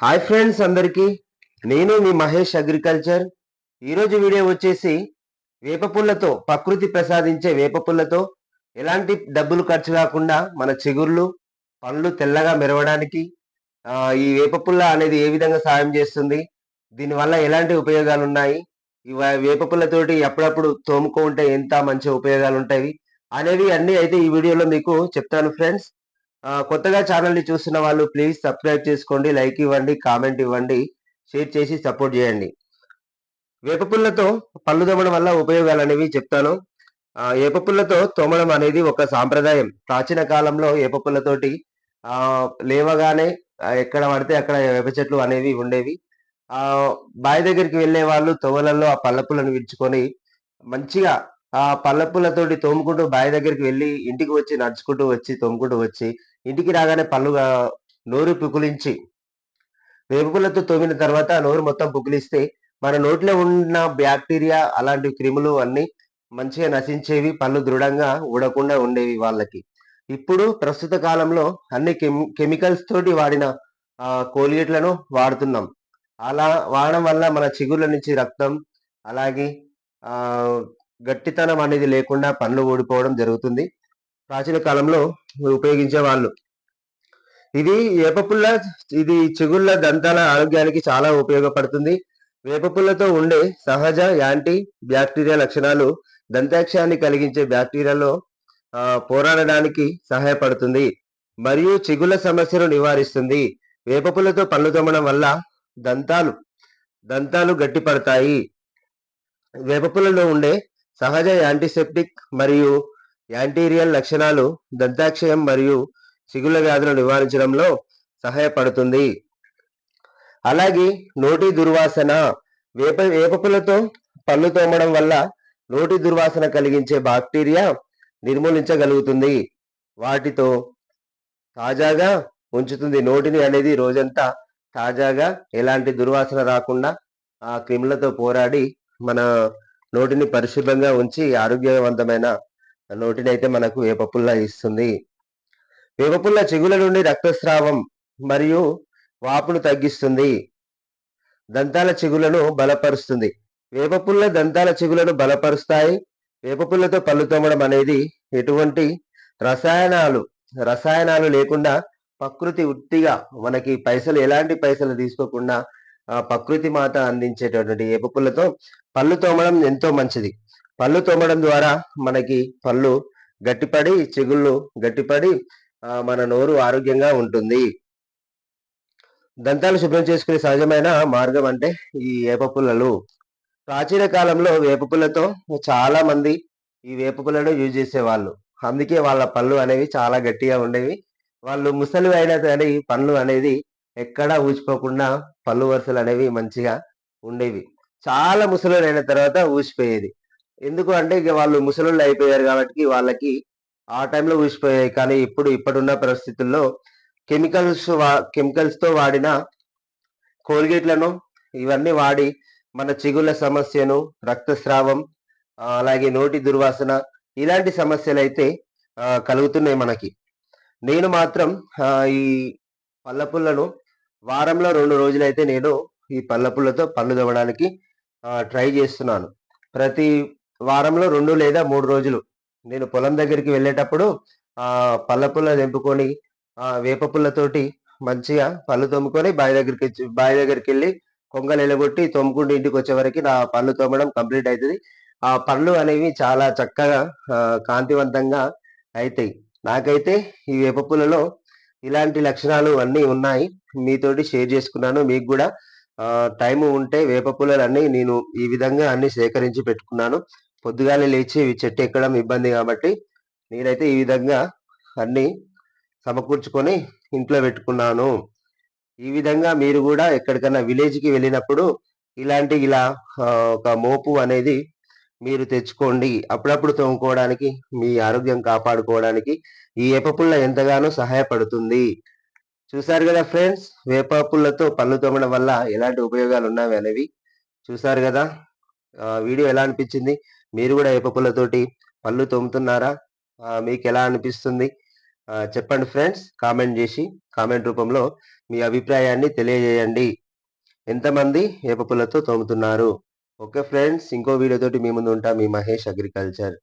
Hi friends అందరికీ. నేను మీ Mahesh agriculture. ఈరోజు వీడియో వచ్చేసి వేప పుల్లతో, ప్రకృతి ప్రసాదించే వేప పుల్లతో ఎలాంటి డబ్బులు ఖర్చు కాకుండా మన చిగుర్లు, పండ్లు తెల్లగా మెరవడానికి ఈ వేప పుల్ల అనేది ఏ విధంగా సాయం చేస్తుంది? దీనివల్ల ఎలాంటి ఉపయోగాలున్నాయి? ఈ వేప పుల్లతోటి అప్పుడప్పుడు తోముకుంటే ఎంత మంచి ఉపయోగాలుంటాయి అనేవి అన్నీ అయితే ఈ వీడియోలో మీకు చెప్తాను ఫ్రెండ్స్. కొత్తగా ఛానల్‌ని చూస్తున్న వాళ్ళు ప్లీజ్ సబ్స్క్రైబ్ చేసుకోండి, లైక్ ఇవ్వండి, కామెంట్ ఇవ్వండి, షేర్ చేసి సపోర్ట్ చేయండి. వేప పుల్లతో పళ్ళు తోమడం వల్ల ఉపయోగాలనేవి చెప్తాను. వేప పుల్లతో తోమడం అనేది ఒక సాంప్రదాయం. ప్రాచీన కాలంలో వేప పుల్లతోటి లేవగానే ఎక్కడ పడితే అక్కడ వేప చెట్లు అనేవి ఉండేవి. బావి దగ్గరికి వెళ్ళేవాళ్ళు తోవలలో ఆ పళ్ళ పుల్లను విరుచుకొని మంచిగా ఆ పళ్ళ పుల్లతోటి తోముకుంటూ బావి దగ్గరికి వెళ్ళి ఇంటికి వచ్చి నడుచుకుంటూ వచ్చి, తోముకుంటూ వచ్చి ఇంటికి రాగానే నోరు పుక్కిలించి వేపుపుల్లతో తోమిన తర్వాత నోరు మొత్తం పుక్కిలిస్తే మన నోట్లో ఉన్న బ్యాక్టీరియా అలాంటి క్రిములు అన్నీ మంచిగా నశించేవి. పళ్ళు దృఢంగా ఊడకుండా ఉండేవి వాళ్ళకి. ఇప్పుడు ప్రస్తుత కాలంలో అన్ని కెమికల్స్ తోటి వాడిన కోల్గేట్‌లను వాడుతున్నాం. అలా వాడడం వల్ల మన చిగుర్ల నుంచి రక్తం, అలాగే ఆహ్, గట్టితనం అనేది లేకుండా పండ్లు ఊడిపోవడం జరుగుతుంది. ప్రాచీన కాలంలో ఉపయోగించేవాళ్ళు. ఇది వేపపుల్ల ఇది చిగుళ్ళ దంతాల ఆరోగ్యానికి చాలా ఉపయోగపడుతుంది. వేపపుల్లతో ఉండే సహజ యాంటీ బ్యాక్టీరియా లక్షణాలు దంతాక్షయాన్ని కలిగించే బ్యాక్టీరియాలో పోరాడడానికి సహాయపడుతుంది. మరియు చిగుళ్ళ సమస్యను నివారిస్తుంది. వేపపుల్లతో పళ్ళు తోమడం వల్ల దంతాలు దంతాలు గట్టిపడతాయి. వేపపుల్లలో ఉండే సహజ యాంటీసెప్టిక్ మరియు యాంటీరియల్ లక్షణాలు దంతాక్షయం మరియు చిగుళ్ళ వ్యాధులను నివారించడంలో సహాయపడుతుంది. అలాగే నోటి దుర్వాసన, వేపపుల్లతో పళ్ళు తోమడం వల్ల నోటి దుర్వాసన కలిగించే బాక్టీరియా నిర్మూలించగలుగుతుంది. వాటితో తాజాగా ఉంచుతుంది. నోటిని అనేది రోజంతా తాజాగా ఎలాంటి దుర్వాసన రాకుండా ఆ క్రిములతో పోరాడి మన నోటిని పరిశుభ్రంగా ఉంచి ఆరోగ్యవంతమైన నోటిని అయితే మనకు వేపపుల్ల ఇస్తుంది. వేపపుల్ల చిగుళ్ళ నుండి రక్తస్రావం మరియు వాపును తగ్గిస్తుంది. దంతాల చిగుళ్ళను బలపరుస్తుంది. వేపపుల్ల దంతాల చిగుళ్ళను బలపరుస్తాయి. వేపపుల్లతో పళ్ళు తోమడం అనేది ఎటువంటి రసాయనాలు రసాయనాలు లేకుండా ప్రకృతి ఉట్టిగా మనకి ఎలాంటి పైసలు తీసుకోకుండా ప్రకృతి మాత అందించేటటువంటి వేపపుల్లతో పళ్ళు తోమడం ఎంతో మంచిది. పళ్ళు తోమడం ద్వారా మనకి పళ్ళు గట్టిపడి, చిగుళ్ళు గట్టిపడి మన నోరు ఆరోగ్యంగా ఉంటుంది. దంతాలు శుభ్రం చేసుకునే సహజమైన మార్గం అంటే ఈ వేప పుల్లలు. ప్రాచీన కాలంలో వేప పుల్లతో చాలా మంది ఈ వేప పుల్లను యూజ్ చేసేవాళ్ళు. అందుకే వాళ్ళ పళ్ళు అనేవి చాలా గట్టిగా ఉండేవి. వాళ్ళు ముసలి అయినా సరే పళ్ళు అనేది ఎక్కడా ఊసిపోకుండా పళ్ళు వరుసలు అనేవి మంచిగా ఉండేవి. చాలా ముసలోళ్ళైన తర్వాత ఊసిపోయేది. ఎందుకు అంటే ఇక వాళ్ళు ముసలోళ్ళు అయిపోయారు కాబట్టి వాళ్ళకి ఆ టైంలో ఊసిపోయాయి. కానీ ఇప్పుడున్న పరిస్థితుల్లో కెమికల్స్‌తో వాడిన కోల్‌గేట్‌లను ఇవన్నీ వాడి మన చిగుళ్ళ సమస్యను, రక్తస్రావం, అలాగే నోటి దుర్వాసన ఇలాంటి సమస్యలైతే కలుగుతున్నాయి మనకి. నేను మాత్రం ఈ పళ్ళ పుల్లను వారంలో 2 రోజులైతే నేను ఈ పళ్ళ పుల్లతో పళ్ళు తోమడానికి ట్రై చేస్తున్నాను. ప్రతి వారంలో 2 లేదా 3 రోజులు నేను పొలం దగ్గరికి వెళ్ళేటప్పుడు పళ్ళ పుల్ల తెంపుకొని వేప పుల్లతోటి మంచిగా పళ్ళు తోముకొని బావి దగ్గరికెళ్ళి కొంగలు ఎలగొట్టి తోముకుంటూ ఇంటికొచ్చేవరకి నా పళ్ళు తోమడం కంప్లీట్ అయితది. ఆ పళ్ళు అనేవి చాలా చక్కగా కాంతివంతంగా అయితాయి. నాకైతే ఈ వేప పుల్లలో ఇలాంటి లక్షణాలు అన్నీ ఉన్నాయి. మీతోటి షేర్ చేసుకున్నాను. మీకు గూడా టైము ఉంటే వేప పుల్లలన్నీ నేను ఈ విధంగా అన్నీ సేకరించి పెట్టుకున్నాను. పొద్దుగాలే లేచి చెట్టు ఎక్కడం ఇబ్బంది గాబట్టి, నేనైతే ఈ విధంగా అన్నీ సమకూర్చుకొని ఇంట్లో పెట్టుకున్నాను. ఈ విధంగా మీరు గూడా ఎక్కడికన్నా విలేజ్‌కి వెళ్ళినప్పుడు ఇలా ఒక మోపు అనేది మీరు తెచ్చుకోండి. అప్పుడప్పుడు తోముకోవడానికి, మీ ఆరోగ్యం కాపాడుకోవడానికి ఈ వేప పుల్ల ఎంతగానో సహాయపడుతుంది. చూసారు గదా ఫ్రెండ్స్! వేప పుల్లతో పళ్ళు తోమడం వల్ల ఎలాంటి ఉపయోగాలున్నవి అనేవి చూసారు గదా! వీడియో ఎలా అనిపించింది? మీరు గూడా వేప పుల్లతోటి పళ్ళు తోముతున్నారా? మీకెలా అనిపిస్తుంది? చెప్పండి ఫ్రెండ్స్. కామెంట్ రూపంలో మీ అభిప్రాయాన్ని తెలియజేయండి. ఎంతమంది వేప పుల్లతో తోముతున్నారు? ఓకే ఫ్రెండ్స్, ఇంకో వీడియోతోటి మీ ముందు ఉంటా. మీ మహేష్ అగ్రికల్చర్.